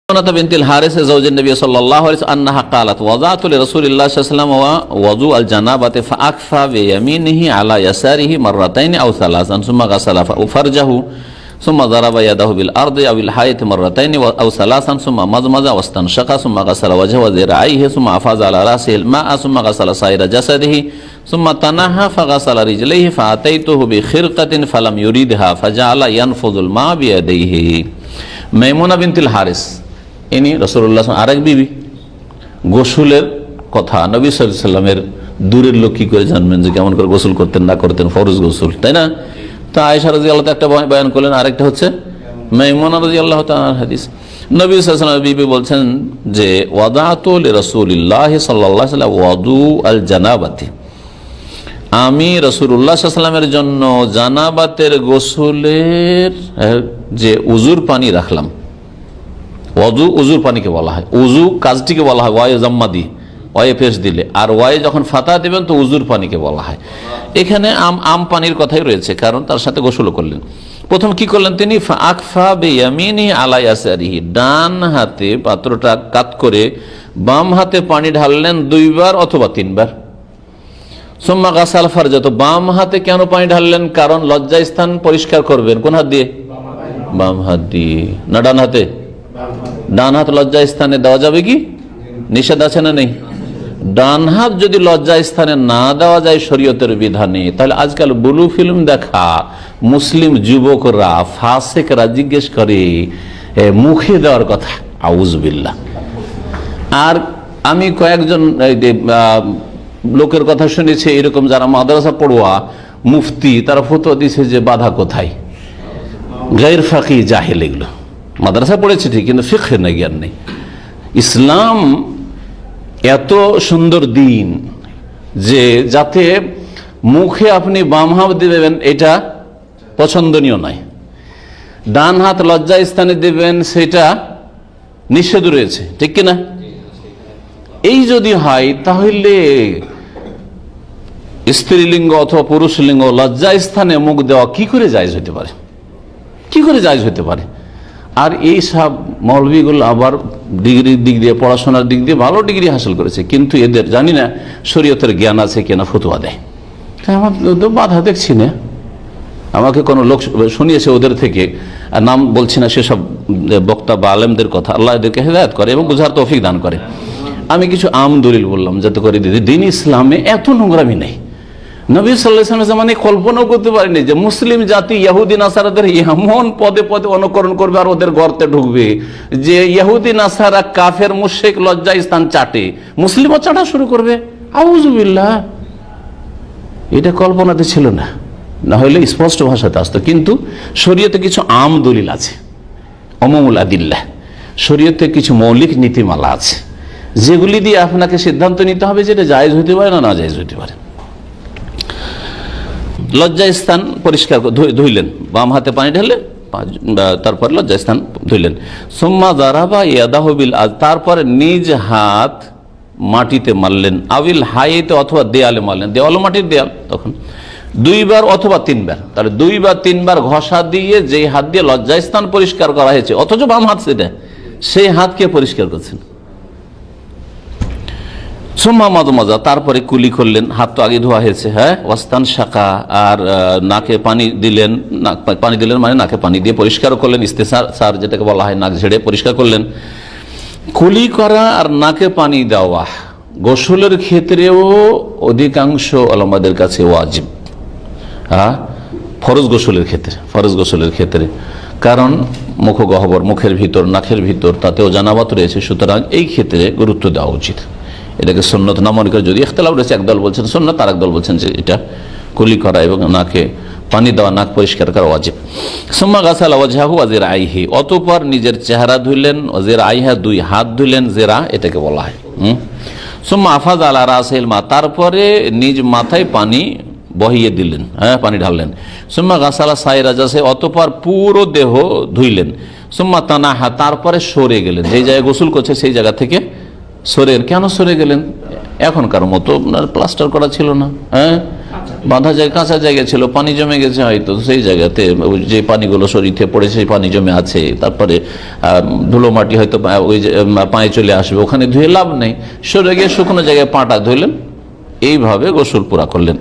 বিনতুল হারিস যাওজান নবী সাল্লাল্লাহু আলাইহি ওয়াসাল্লাম আন্নাহা ক্বালাত ওয়াযাতু লিরাসূলিল্লাহ সাল্লাল্লাহু আলাইহি ওয়াসাল্লাম ওয়া ওযু আল জানাবাতি ফাআকফা বিয়ামিনিহি আলা ইয়াসারিহি মাররাতাইন আও সালাসান সুম্মা গাসালা ফারজাহু সুম্মা যারাবা ইয়াদাহু বিল আরদি আও বিল হায়াতি মাররাতাইন আও সালাসান সুম্মা মাযমাযা ওয়াস্তানশাকা সুম্মা গাসালা ওয়াজহু ওয়া যিরাইহি সুম্মা আফাযা আলা রাসিহিল মা'a সুম্মা গাসালা সাইরা জাসাদিহি সুম্মা তানাহা ফাগাসালা রিজলাইহি ফাআতাইতুহু বিখিরকাতিন ফালাম ইউরিদহা ফাজাআলা ইয়ানফুযুল মা বিয়াদিহি। মাইমুনা বিনতুল হারিস ইনি রাসূলুল্লাহ আরেক বিবি। গোসলের কথা নবী সাল্লাল্লাহু আলাইহি ওয়াসাল্লামের দূরের লোক কি করে জানবেন যে কেমন করে গোসল করতেন না করতেন, ফরজ গোসল, তাই না? তা আয়েশা রাদিয়াল্লাহু তাআলা একটা বয়ান করলেন, আরেকটা হচ্ছে মাইমুনা রাদিয়াল্লাহু তাআলার হাদিস। নবী সাল্লাল্লাহু আলাইহি ওয়াসাল্লামের বিবি বলছেন যে ওয়াদাতু লিরাসূলিল্লাহি সাল্লাল্লাহু আলাইহি ওয়াসাল্লাম ওয়াদু আল জানাবাতি, আমি রাসূলুল্লাহ সাল্লাল্লাহু আলাইহি ওয়াসাল্লামের জন্য জানাবাতের গোসলের যে উজুর পানি রাখলাম। ওয়াজু উজুর পানিকে বলা হয়, উজু কাজটিকে বলা হয় ওয়ায়ে জাম্মা দিয়ে, ওয়ায়ে পেশ দিলে, আর ওয়ায়ে যখন ফাতা দেবেন তো উজুর পানিকে বলা হয়। এখানে আম পানির কথাই রয়েছে, কারণ তার সাথে গোসলও করলেন। প্রথম কি করলেন তিনি? ফাআকফা বিয়ামিনিহি আলা ইয়াসারিহি, ডান হাতে পাত্রটা কাত করে বাম হাতে পানি ঢাললেন 2 বার অথবা 3 বার। সুম্মা গাসাল ফারজা, তো বাম হাতে কেন পানি ঢাললেন? কারণ লজ্জাস্থান পরিষ্কার করবেন কোন হাত দিয়ে? বাম হাত দিয়ে, না ডান হাতে? ডান হাত লজ্জা স্থানে দেওয়া যাবে কি? নিষেধ আছে না নেই? ডান হাত যদি লজ্জা স্থানে না দেওয়া যায় শরীয়তের বিধানে, তাহলে আজকাল ব্লু ফিল্ম দেখা মুসলিম যুবকরা, ফাসেকরা জিজ্ঞেস করে মুখে দেওয়ার কথা, আউযুবিল্লাহ। আর আমি কয়েকজন লোকের কথা শুনেছি এরকম, যারা মাদ্রাসা পড়ুয়া মুফতি, তারা ফতোয়া দিয়েছে যে বাধা কোথায়? গায়র ফাকি জাহেল, এগুলো মাদ্রাসা পড়েছে ঠিক, কিন্তু ফিকহে না, জ্ঞান নেই। ইসলাম এত সুন্দর দিন যে যাতে মুখে আপনি বাম হাত দেবেন এটা পছন্দনীয় নয়, ডান হাত লজ্জা স্থানে দেবেন সেটা নিষেধ রয়েছে, ঠিক কিনা? এই যদি হয় তাহলে স্ত্রীলিঙ্গ অথবা পুরুষ লিঙ্গ লজ্জা স্থানে মুখ দেওয়া কি করে জায়েজ হতে পারে? কি করে জায়েজ হতে পারে? আর এই সব মৌলবীগুলো আবার ডিগ্রির দিক দিয়ে, পড়াশোনার দিক দিয়ে ভালো ডিগ্রি হাসিল করেছে, কিন্তু এদের জানি না শরীয়তের জ্ঞান আছে কিনা, ফতোয়া দেয়। আমার তো বাধা দেখছি না। আমাকে কোনো লোক শুনিয়েছে ওদের থেকে, আর নাম বলছি না, সেসব বক্তা বা আলেমদের কথা, আল্লাহ এদেরকে হেদায়েত করে এবং বুঝার তৌফিক দান করে। আমি কিছু আম দলিল বললাম যাতে করে দিদি, দিন ইসলামে এত নোংরামি নেই। নবী সাল্লাল্লাহু আলাইহি ওয়াসাল্লাম জামানে কল্পনাও করতে পারেনি যে মুসলিম জাতি ইহুদি নাসারাদের এমন পদে পদে অনুকরণ করবে আর ওদের গর্তে ঢুকবে যে ইহুদি নাসারা কাফের মুশরিক লজ্জা স্থান চাটে, মুসলিমও চাটা শুরু করবে। আউযুবিল্লাহ, এটা কল্পনাতে ছিল না, না হলে স্পষ্ট ভাষাতে আসতো। কিন্তু শরীয়তে কিছু আম দলিল আছে, উমুমুল আদিল্লাহ, শরীয়তে কিছু মৌলিক নীতিমালা আছে যেগুলি দিয়ে আপনাকে সিদ্ধান্ত নিতে হবে যেটা জায়েজ হতে পারে না জায়েজ হতে পারে। লজ্জা স্থান পরিষ্কার ধুইলেন, বাম হাতে পানি ঢেলে, তারপর লজ্জা স্থান ধুইলেন। সুম্মা যারাবা ইয়াদাহু বিল আরদ, তারপরে নিজ হাত মাটিতে মারলেন, আবিল হাইতে অথবা দেয়ালে মারলেন, দেওয়াল মাটির দেয়াল, তখন 2 বার অথবা 3 বার। তাহলে 2 বা 3 বার ঘষা দিয়ে যে হাত দিয়ে লজ্জা স্থান পরিষ্কার করা হয়েছে, অথচ বাম হাত সেটা, সেই হাতকে পরিষ্কার করছেন। সুম্মা মাযমাযা, তারপরে কুলি করলেন, হাত তো আগে ধোয়া হয়েছে, হ্যাঁ, ওয়াস্তান শাকা, আর নাকে পানি দিলেন, পানি দিলেন মানে নাকে পানি দিয়ে পরিষ্কার করলেন, ইস্তেসার যেটাকে বলা হয়, নাক ঝেড়ে পরিষ্কার করলেন। কুলি করা আর নাকে পানি দেওয়া গোসলের ক্ষেত্রেও অধিকাংশ ওলামাদের কাছে ওয়াজিব, হ্যাঁ, ফরজ গোসলের ক্ষেত্রে, ফরজ গোসলের ক্ষেত্রে, কারণ মুখগহ্বর, মুখের ভিতর, নাকের ভিতর, তাতেও জানাবাত রয়েছে, সুতরাং এই ক্ষেত্রে গুরুত্ব দেওয়া উচিত। এটাকে সুন্নত না মনে করে, যদি ইখতিলাফ রয়েছে, একদল বলছেন সুন্নাত, আর একদল বলছেন যে এটা কুলি করা এবং নাকে পানি দেওয়া, নাক পরিষ্কার করা ওয়াজিব। সুম্মা গাসালা ওয়াজহাহু ওয়া যিরাইহি, অতঃপর নিজের চেহারা ধুইলেন, ওয়া যিরাইহা, 2 হাত ধুইলেন, যিরা এটাকে বলা হয়। সুম্মা আফাযা আলা রাসিল মা, তারপরে নিজ মাথায় পানি বহিয়ে দিলেন, হ্যাঁ, পানি ঢাললেন। সুম্মা গাসালা সাইরা জাসে, অতঃপর পুরো দেহ ধুইলেন। সুম্মা তানাহা, তারপরে সরে গেলেন, যেই জায়গায় গোসল করছে সেই জায়গা থেকে সরে। কেন সরে গেলেন? এখনকার মতো প্লাস্টার করা ছিল না, হ্যাঁ, বাঁধা জায়গা, কাঁচা জায়গা ছিল, পানি জমে গেছে হয়তো, সেই জায়গাতে যে পানিগুলো শরীরে পড়ে সেই পানি জমে আছে, তারপরে ধুলো মাটি হয়তো ওই পায়ে চলে আসবে, ওখানে ধুয়ে লাভ নেই, সরে গিয়ে শুকনো জায়গায় পাটা ধুলেন, এইভাবে গোসল পুরা করলেন।